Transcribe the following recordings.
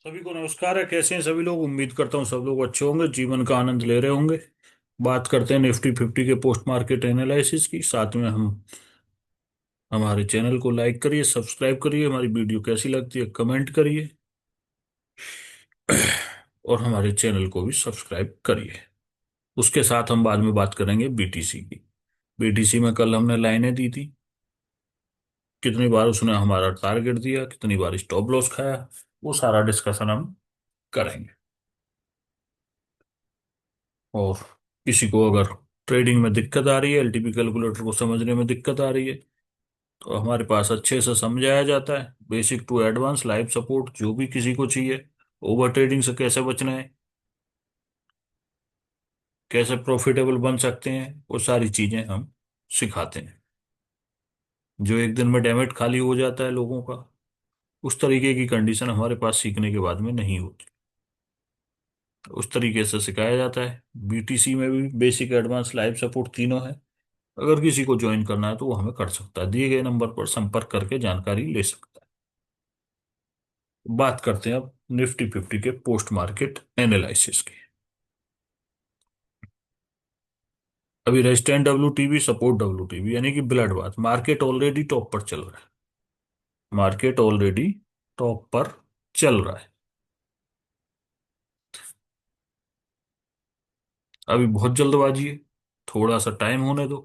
सभी को नमस्कार है। कैसे हैं सभी लोग? उम्मीद करता हूँ सब लोग अच्छे होंगे, जीवन का आनंद ले रहे होंगे। बात करते हैं निफ्टी 50 के पोस्ट मार्केट एनालिसिस की। साथ में हम हमारे चैनल को लाइक करिए, सब्सक्राइब करिए, हमारी वीडियो कैसी लगती है कमेंट करिए और हमारे चैनल को भी सब्सक्राइब करिए। उसके साथ हम बाद में बात करेंगे बीटीसी की। बीटीसी में कल हमने लाइनें दी थी, कितनी बार उसने हमारा टारगेट दिया, कितनी बार स्टॉप लॉस खाया, वो सारा डिस्कशन हम करेंगे। और किसी को अगर ट्रेडिंग में दिक्कत आ रही है, एलटीपी कैलकुलेटर को समझने में दिक्कत आ रही है, तो हमारे पास अच्छे से समझाया जाता है, basic to advance live support जो भी किसी को चाहिए। ओवर ट्रेडिंग से कैसे बचना है, कैसे प्रॉफिटेबल बन सकते हैं, वो सारी चीजें हम सिखाते हैं। जो एक दिन में डेमेट खाली हो जाता है लोगों का, उस तरीके की कंडीशन हमारे पास सीखने के बाद में नहीं होती। उस तरीके से सिखाया जाता है। बीटीसी में भी बेसिक एडवांस लाइव सपोर्ट तीनों है। अगर किसी को ज्वाइन करना है तो वो हमें कर सकता है, दिए गए नंबर पर संपर्क करके जानकारी ले सकता है। बात करते हैं अब निफ्टी 50 के पोस्ट मार्केट एनालिसिस की। अभी रेजिस्टेंट डब्ल्यू सपोर्ट डब्ल्यू यानी कि blood bath, market already top पर चल रहा है। मार्केट ऑलरेडी टॉप पर चल रहा है। अभी बहुत जल्दबाजी है, थोड़ा सा टाइम होने दो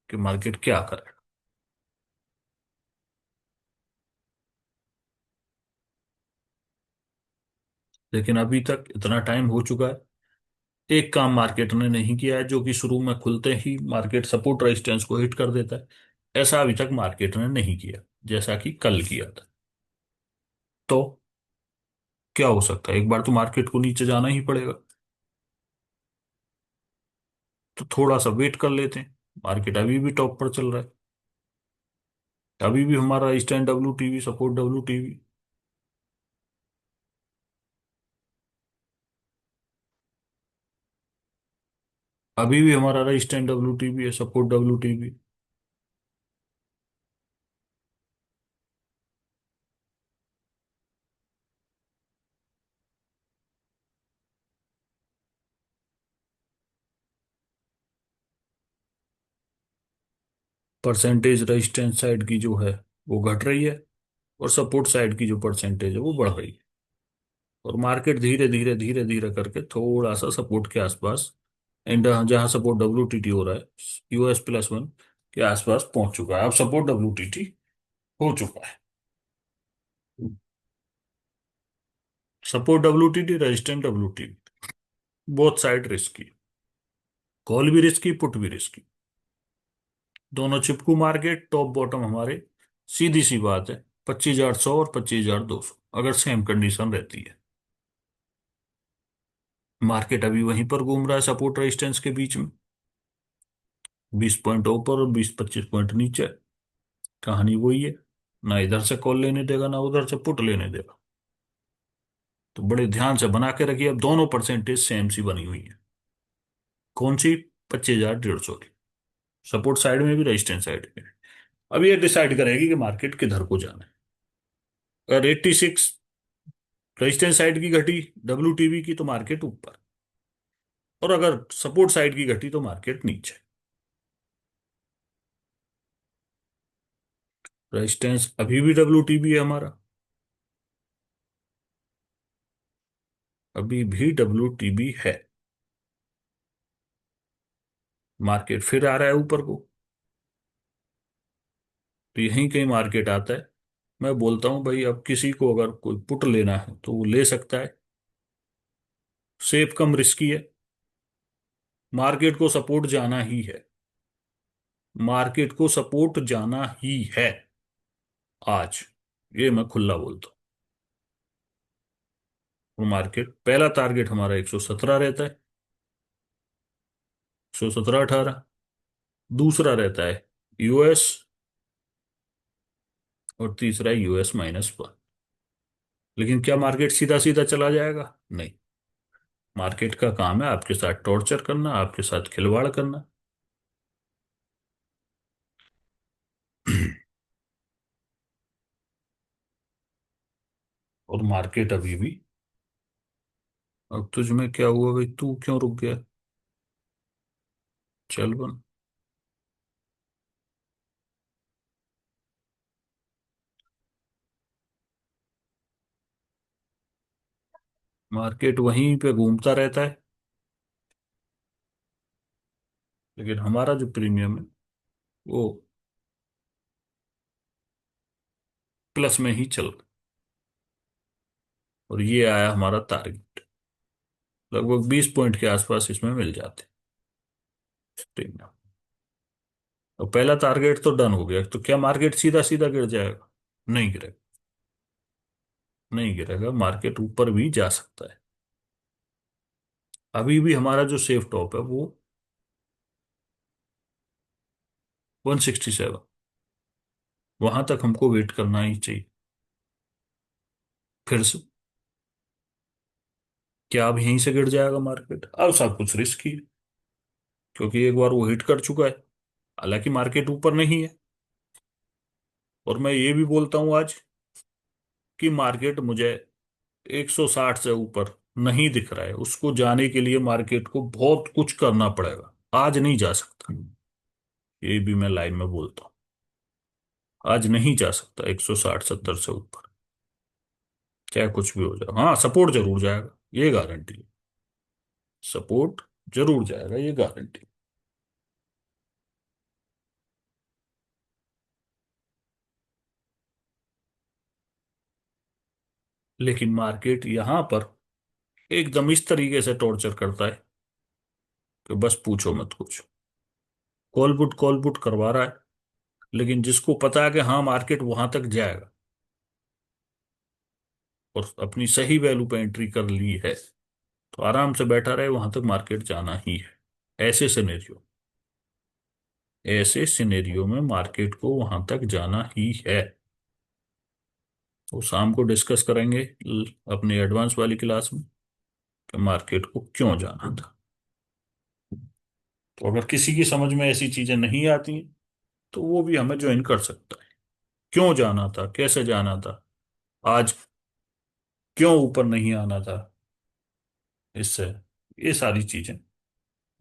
कि मार्केट क्या करे। लेकिन अभी तक इतना टाइम हो चुका है, एक काम मार्केट ने नहीं किया है, जो कि शुरू में खुलते ही मार्केट सपोर्ट रेजिस्टेंस को हिट कर देता है। ऐसा अभी तक मार्केट ने नहीं किया, जैसा कि कल किया था। तो क्या हो सकता है, एक बार तो मार्केट को नीचे जाना ही पड़ेगा। तो थोड़ा सा वेट कर लेते हैं। मार्केट अभी भी टॉप पर चल रहा है। अभी भी हमारा स्टैंड डब्ल्यू सपोर्ट डब्ल्यू। अभी भी हमारा स्टैंड डब्ल्यू है, support W. Percentage resistance side की जो है वो घट रही है, और सपोर्ट साइड की जो परसेंटेज है वो बढ़ रही है। और मार्केट धीरे धीरे धीरे धीरे करके थोड़ा सा सपोर्ट के आसपास, एंड जहां सपोर्ट डब्ल्यू हो रहा है, US+1 के आसपास पहुंच चुका है। अब सपोर्ट डब्ल्यू हो चुका है। Support W resistant W, both side risky. Call भी रिस्की, पुट भी रिस्की, दोनों चिपकू मार्केट। टॉप बॉटम हमारे सीधी सी बात है, 25,800 और 25,200, अगर सेम कंडीशन रहती है। मार्केट अभी वहीं पर घूम रहा है सपोर्ट रेजिस्टेंस के बीच में, 20 पॉइंट ऊपर और 20-25 पॉइंट नीचे। कहानी वही है, ना इधर से कॉल लेने देगा ना उधर से पुट लेने देगा। तो बड़े ध्यान से बना के रखिए। अब दोनों परसेंटेज सेम सी बनी हुई है। कौन सी? 25,150 की। सपोर्ट साइड में भी, रेजिस्टेंस साइड में भी। अब ये डिसाइड करेगी कि मार्केट किधर को जाना है। अगर 86 रेजिस्टेंस साइड की घटी डब्ल्यू की, तो मार्केट ऊपर। और अगर सपोर्ट साइड की घटी तो मार्केट नीचे। रेजिस्टेंस अभी भी डब्ल्यू है हमारा, अभी भी डब्ल्यू है। मार्केट फिर आ रहा है ऊपर को, तो यहीं कहीं मार्केट आता है। मैं बोलता हूं भाई, अब किसी को अगर कोई पुट लेना है तो वो ले सकता है। सेफ कम रिस्की है। मार्केट को सपोर्ट जाना ही है। मार्केट को सपोर्ट जाना ही है आज, ये मैं खुला बोलता हूँ। मार्केट पहला टारगेट हमारा 117 रहता है, 117-18। दूसरा रहता है यूएस, और तीसरा है US-1। लेकिन क्या मार्केट सीधा सीधा चला जाएगा? नहीं। मार्केट का काम है आपके साथ टॉर्चर करना, आपके साथ खिलवाड़ करना। और मार्केट अभी भी। अब तुझ में क्या हुआ भाई, तू क्यों रुक गया? चल बन। मार्केट वहीं पे घूमता रहता है, लेकिन हमारा जो प्रीमियम है वो प्लस में ही चल रहा है। और ये आया हमारा टारगेट, लगभग 20 पॉइंट के आसपास इसमें मिल जाते हैं प्रीमियम। और पहला टारगेट तो डन हो गया, तो क्या मार्केट सीधा सीधा गिर जाएगा? नहीं गिरेगा। नहीं गिरेगा, मार्केट ऊपर भी जा सकता है। अभी भी हमारा जो सेफ टॉप है वो 167, वहां तक हमको वेट करना ही चाहिए। फिर से क्या अब यहीं से गिर जाएगा मार्केट? अब सब कुछ रिस्क ही है, क्योंकि एक बार वो हिट कर चुका है। हालांकि मार्केट ऊपर नहीं है, और मैं ये भी बोलता हूं आज कि मार्केट मुझे 160 से ऊपर नहीं दिख रहा है। उसको जाने के लिए मार्केट को बहुत कुछ करना पड़ेगा, आज नहीं जा सकता। ये भी मैं लाइन में बोलता हूँ, आज नहीं जा सकता 160-170 से ऊपर, चाहे कुछ भी हो जाए। हाँ, सपोर्ट जरूर जाएगा, ये गारंटी है। सपोर्ट जरूर जाएगा, ये गारंटी। लेकिन मार्केट यहां पर एकदम इस तरीके से टॉर्चर करता है कि बस पूछो मत कुछ। कॉल पुट करवा रहा है, लेकिन जिसको पता है कि हाँ मार्केट वहां तक जाएगा और अपनी सही वैल्यू पे एंट्री कर ली है, तो आराम से बैठा रहे, वहां तक मार्केट जाना ही है। ऐसे सिनेरियो ऐसे सिनेरियो में मार्केट को वहां तक जाना ही है। तो शाम को डिस्कस करेंगे अपनी एडवांस वाली क्लास में कि मार्केट को क्यों जाना था। तो अगर किसी की समझ में ऐसी चीजें नहीं आती हैं, तो वो भी हमें ज्वाइन कर सकता है। क्यों जाना था, कैसे जाना था, आज क्यों ऊपर नहीं आना था, इससे ये सारी चीजें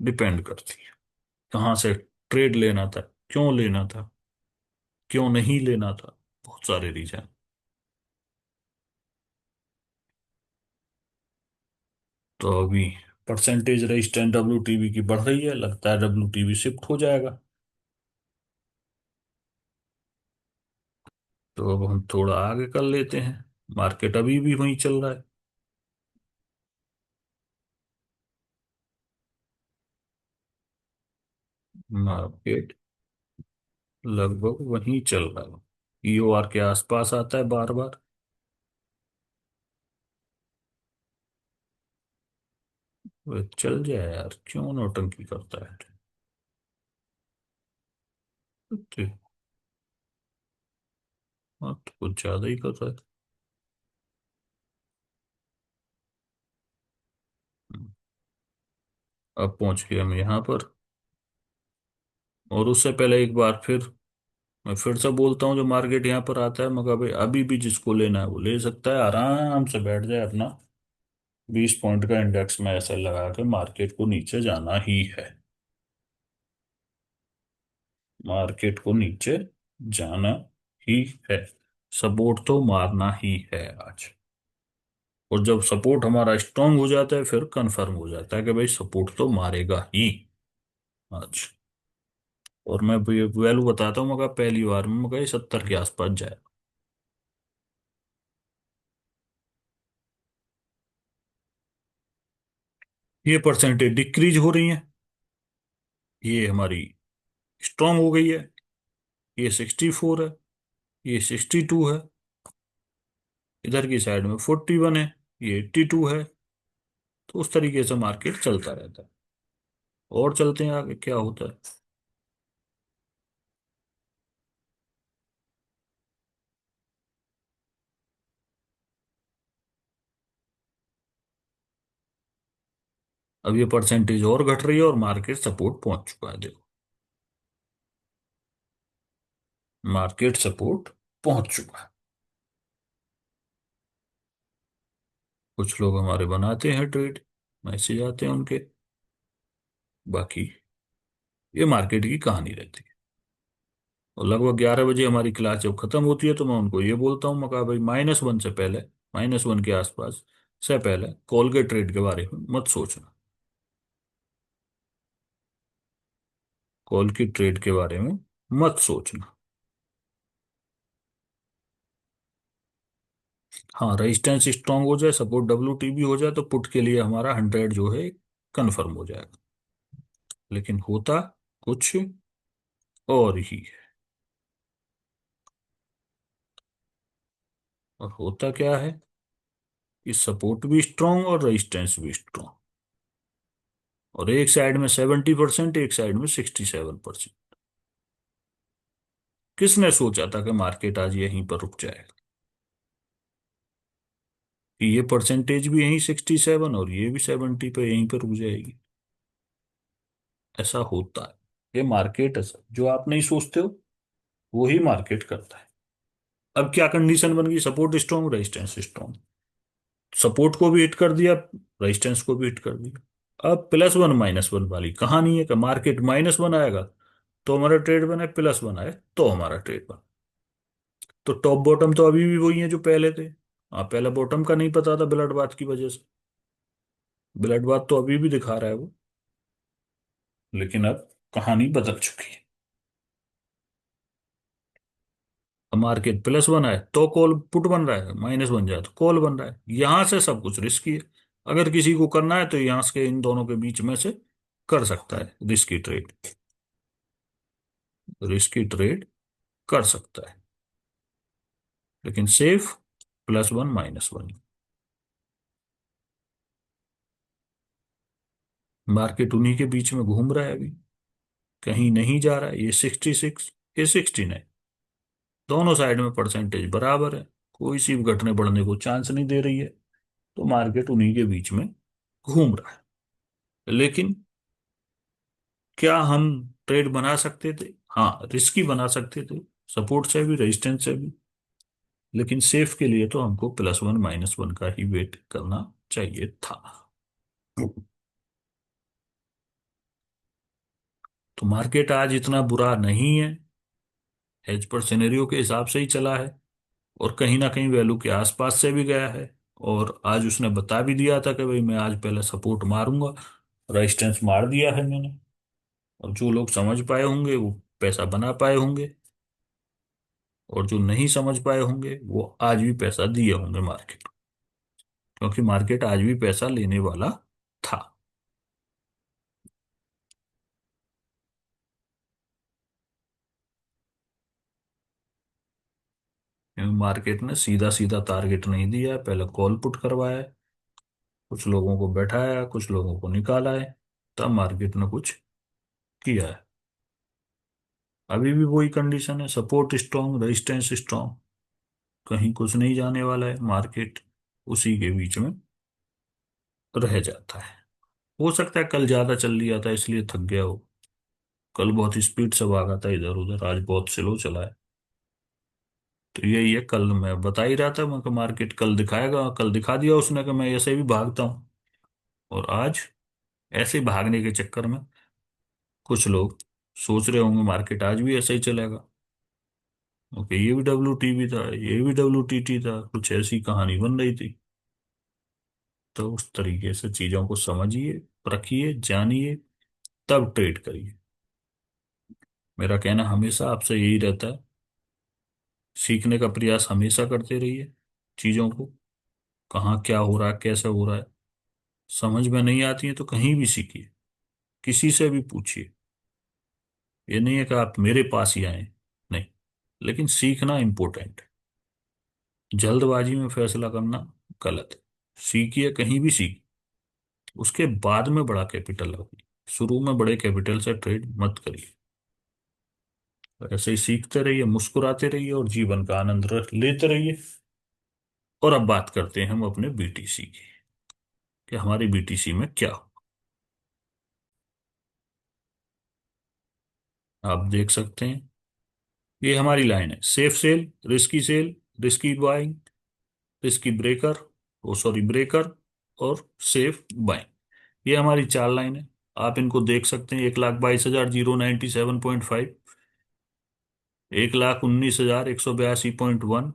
डिपेंड करती हैं। कहाँ से ट्रेड लेना था, क्यों लेना था, क्यों नहीं लेना था, बहुत सारे रीजन। तो अभी परसेंटेज रेजिस्टेंस WTB की बढ़ रही है, लगता है WTB शिफ्ट हो जाएगा। तो अब हम थोड़ा आगे कर लेते हैं, मार्केट अभी भी वहीं चल रहा है। मार्केट लगभग वहीं चल रहा है, EOR के आसपास आता है बार बार। वह चल जाए यार, क्यों नौटंकी करता है? ठीक। हाँ, तो कुछ ज्यादा ही कर रहा है। अब पहुंच गए हम यहाँ पर, और उससे पहले एक बार फिर मैं फिर से बोलता हूँ, जो मार्केट यहाँ पर आता है, मगर भाई अभी भी जिसको लेना है वो ले सकता है, आराम से बैठ जाए अपना 20 पॉइंट का इंडेक्स में ऐसे लगा के, मार्केट को नीचे जाना ही है। मार्केट को नीचे जाना ही है, सपोर्ट तो मारना ही है आज। और जब सपोर्ट हमारा स्ट्रांग हो जाता है, फिर कंफर्म हो जाता है कि भाई सपोर्ट तो मारेगा ही आज। और मैं वैल्यू बताता हूँ, मगर पहली बार में मगर 70 के आसपास जाए। ये परसेंटेज डिक्रीज हो रही है, ये हमारी स्ट्रांग हो गई है। ये 64 है, ये 62 है, इधर की साइड में 41 है, ये 82 है। तो उस तरीके से मार्केट चलता रहता है। और चलते हैं आगे क्या होता है। अब ये परसेंटेज और घट रही है, और मार्केट सपोर्ट पहुंच चुका है, देखो। मार्केट सपोर्ट पहुंच चुका है। कुछ लोग हमारे बनाते हैं ट्रेड, मैसेज आते हैं उनके। बाकी ये मार्केट की कहानी रहती है। और लगभग 11 बजे हमारी क्लास जब खत्म होती है तो मैं उनको ये बोलता हूँ, मैं कहा भाई -1 से पहले, -1 के आसपास से पहले कॉल के ट्रेड के बारे में मत सोचना। कॉल की ट्रेड के बारे में मत सोचना। हाँ, रेजिस्टेंस स्ट्रांग हो जाए, सपोर्ट WTB हो जाए, तो पुट के लिए हमारा 100 जो है कंफर्म हो जाएगा। लेकिन होता कुछ और ही है। और होता क्या है कि सपोर्ट भी स्ट्रांग और रेजिस्टेंस भी स्ट्रांग, और एक साइड में 70%, एक साइड में 67%। किसने सोचा था कि मार्केट आज यहीं पर रुक जाएगा, कि ये परसेंटेज भी यहीं 67 और ये भी 70 पे यहीं पर रुक जाएगी? ऐसा होता है। ये मार्केट, ऐसा जो आप नहीं सोचते हो वो ही मार्केट करता है। अब क्या कंडीशन बन गई? Support strong, resistance strong. Support को भी हिट कर दिया, रेजिस्टेंस को भी हिट कर दिया। अब +1 -1 वाली कहानी है कि मार्केट -1 आएगा तो हमारा ट्रेड बने, +1 आए तो हमारा ट्रेड बने। तो टॉप बॉटम तो अभी भी वही है जो पहले थे। हाँ, पहले बॉटम का नहीं पता था ब्लड बाथ की वजह से। ब्लड बाथ तो अभी भी दिखा रहा है वो, लेकिन अब कहानी बदल चुकी है। अब मार्केट +1 आए तो कॉल पुट बन रहा है, -1 जाए तो कॉल बन रहा है। यहां से सब कुछ रिस्की है। अगर किसी को करना है तो यहां से इन दोनों के बीच में से कर सकता है रिस्की ट्रेड। रिस्की ट्रेड कर सकता है, लेकिन सेफ +1 -1। मार्केट उन्हीं के बीच में घूम रहा है अभी, कहीं नहीं जा रहा है। ये 66, ये 69, दोनों साइड में परसेंटेज बराबर है। कोई सी भी घटने बढ़ने को चांस नहीं दे रही है। तो मार्केट उन्हीं के बीच में घूम रहा है। लेकिन क्या हम ट्रेड बना सकते थे? हाँ, रिस्की बना सकते थे, सपोर्ट से भी रेजिस्टेंस से भी। लेकिन सेफ के लिए तो हमको +1 -1 का ही वेट करना चाहिए था। तो मार्केट आज इतना बुरा नहीं है, एज पर सिनेरियो के हिसाब से ही चला है, और कहीं ना कहीं वैल्यू के आसपास से भी गया है। और आज उसने बता भी दिया था कि भाई मैं आज पहले सपोर्ट मारूंगा, रेजिस्टेंस मार दिया है मैंने। और जो लोग समझ पाए होंगे वो पैसा बना पाए होंगे, और जो नहीं समझ पाए होंगे वो आज भी पैसा दिए होंगे मार्केट, क्योंकि मार्केट आज भी पैसा लेने वाला था। क्योंकि मार्केट ने सीधा सीधा टारगेट नहीं दिया है, पहले कॉल पुट करवाया है, कुछ लोगों को बैठाया है, कुछ लोगों को निकाला है, तब मार्केट ने कुछ किया है। अभी भी वही कंडीशन है, सपोर्ट स्ट्रांग, रेजिस्टेंस स्ट्रांग, कहीं कुछ नहीं जाने वाला है। मार्केट उसी के बीच में रह जाता है। हो सकता है कल ज्यादा चल लिया था इसलिए थक गया हो। कल बहुत स्पीड से भागा था इधर उधर, आज बहुत स्लो चला है। तो यही है, कल मैं बता ही रहा था मैं कि मार्केट कल दिखाएगा, कल दिखा दिया उसने कि मैं ऐसे भी भागता हूँ। और आज ऐसे भागने के चक्कर में कुछ लोग सोच रहे होंगे मार्केट आज भी ऐसे ही चलेगा। ओके, ये भी WTB था, ये भी WTT था, कुछ ऐसी कहानी बन रही थी। तो उस तरीके से चीजों को समझिए, परखिए, जानिए, तब ट्रेड करिए। मेरा कहना हमेशा आपसे यही रहता है, सीखने का प्रयास हमेशा करते रहिए चीजों को। कहाँ क्या हो रहा है, कैसे हो रहा है, समझ में नहीं आती है तो कहीं भी सीखिए, किसी से भी पूछिए। ये नहीं है कि आप मेरे पास ही आए, नहीं। लेकिन सीखना इंपॉर्टेंट है। जल्दबाजी में फैसला करना गलत है। सीखिए, कहीं भी सीख, उसके बाद में बड़ा कैपिटल लगाइए। शुरू में बड़े कैपिटल से ट्रेड मत करिए। ऐसे ही सीखते रहिए, मुस्कुराते रहिए और जीवन का आनंद लेते रहिए। और अब बात करते हैं हम अपने BTC की, कि हमारी BTC में क्या हो। आप देख सकते हैं, ये हमारी लाइन है, safe sell, risky buying, risky breaker, वो सॉरी ब्रेकर और सेफ बाइंग। ये हमारी चार लाइन है। आप इनको देख सकते हैं, 1,22,097.5, 1,19,182.1,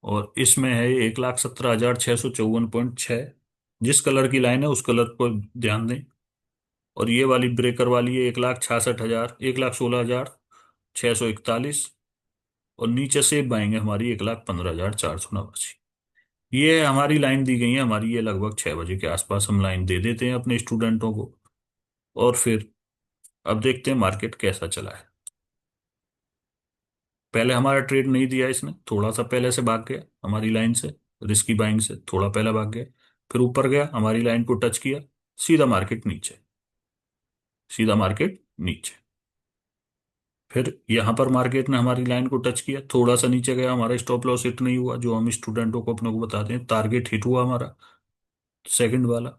और इसमें है 1,17,654.6। जिस कलर की लाइन है उस कलर पर ध्यान दें। और ये वाली ब्रेकर वाली है 1,66,000, 1,16,641, और नीचे सेब बाएंगे हमारी 1,15,489। ये हमारी लाइन दी गई है हमारी, ये लगभग 6 बजे के आसपास हम लाइन दे देते हैं अपने स्टूडेंटों को। और फिर अब देखते हैं मार्केट कैसा चला है। पहले हमारा ट्रेड नहीं दिया इसने, थोड़ा सा पहले से भाग गया हमारी लाइन से, रिस्की बाइंग से थोड़ा पहले भाग गया। फिर ऊपर गया, हमारी लाइन को टच किया, सीधा मार्केट नीचे, सीधा मार्केट नीचे। फिर यहां पर मार्केट ने हमारी लाइन को टच किया, थोड़ा सा नीचे गया, हमारा स्टॉप लॉस हिट नहीं हुआ, जो हम स्टूडेंटों को अपने को बताते हैं, टारगेट हिट हुआ हमारा सेकंड वाला।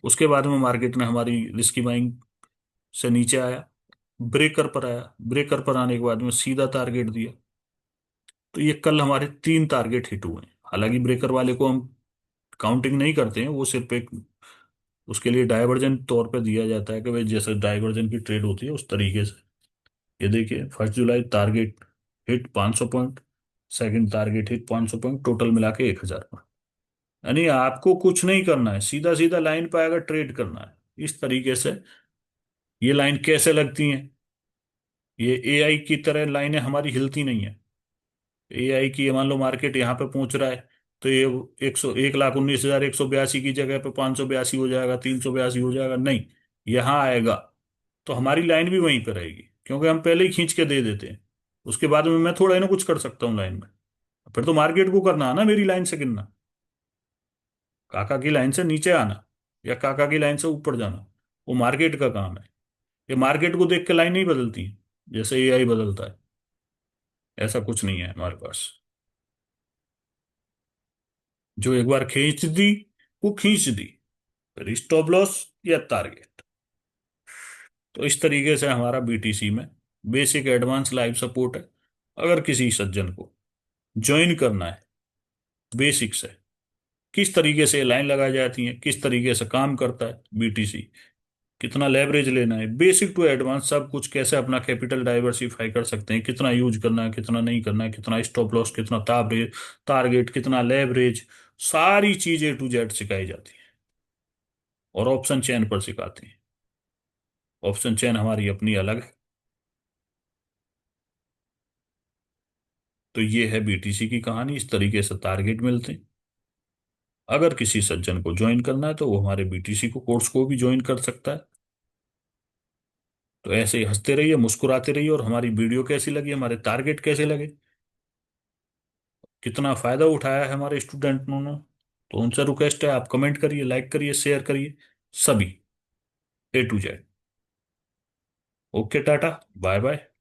उसके बाद में मार्केट ने हमारी रिस्की बाइंग से नीचे आया, ब्रेकर पर आया, ब्रेकर पर आने के बाद में सीधा टारगेट दिया। तो ये कल हमारे 3 टारगेट हिट हुए हैं। हालांकि ब्रेकर वाले को हम काउंटिंग नहीं करते हैं, वो सिर्फ एक उसके लिए डाइवर्जन तौर पे दिया जाता है कि भाई जैसे डाइवर्जन की ट्रेड होती है उस तरीके से। ये देखिए 1 जुलाई target hit 500 point, second target hit 500 point, total मिला के 1,000 पॉइंट। यानी आपको कुछ नहीं करना है, सीधा सीधा लाइन पे आकर ट्रेड करना है इस तरीके से। ये लाइन कैसे लगती है, ये एआई की तरह लाइनें हमारी हिलती नहीं है। एआई की, ये मान लो मार्केट यहाँ पे पहुंच रहा है, तो ये 1,19,182 की जगह पे 582 हो जाएगा, 382 हो जाएगा, नहीं, यहाँ आएगा तो हमारी लाइन भी वहीं पे रहेगी, क्योंकि हम पहले ही खींच के दे देते हैं। उसके बाद में मैं थोड़ा ही ना कुछ कर सकता हूँ लाइन में। फिर तो मार्केट को करना है ना मेरी लाइन से गिनना, काका की लाइन से नीचे आना या काका की लाइन से ऊपर जाना, वो मार्केट का काम है। ये मार्केट को देख के लाइन नहीं बदलती जैसे एआई बदलता है। ऐसा कुछ नहीं है हमारे पास। जो एक बार खींच दी वो खींच दी, फिर स्टॉप लॉस या टारगेट। तो इस तरीके से हमारा बीटीसी में बेसिक एडवांस लाइव सपोर्ट है। अगर किसी सज्जन को ज्वाइन करना है बेसिक से, किस तरीके से लाइन लगाई जाती है, किस तरीके से काम करता है बीटीसी, कितना लेवरेज लेना है, बेसिक टू एडवांस सब कुछ, कैसे अपना कैपिटल डाइवर्सिफाई कर सकते हैं, कितना यूज करना है, कितना नहीं करना है, कितना स्टॉप लॉस, कितना टारगेट, कितना लेवरेज, सारी चीज A to Z सिखाई जाती है। और ऑप्शन चेन पर सिखाते हैं। ऑप्शन चेन हमारी अपनी अलग है। तो ये है बीटीसी की कहानी, इस तरीके से टारगेट मिलते हैं। अगर किसी सज्जन को ज्वाइन करना है तो वो हमारे बीटीसी को कोर्स को भी ज्वाइन कर सकता है। तो ऐसे ही हंसते रहिए, मुस्कुराते रहिए, और हमारी वीडियो कैसी लगी, हमारे टारगेट कैसे लगे, कितना फायदा उठाया है हमारे स्टूडेंटों ने, तो उनसे रिक्वेस्ट है आप कमेंट करिए, लाइक करिए, शेयर करिए, सभी A to Z। Okay, tata, bye bye.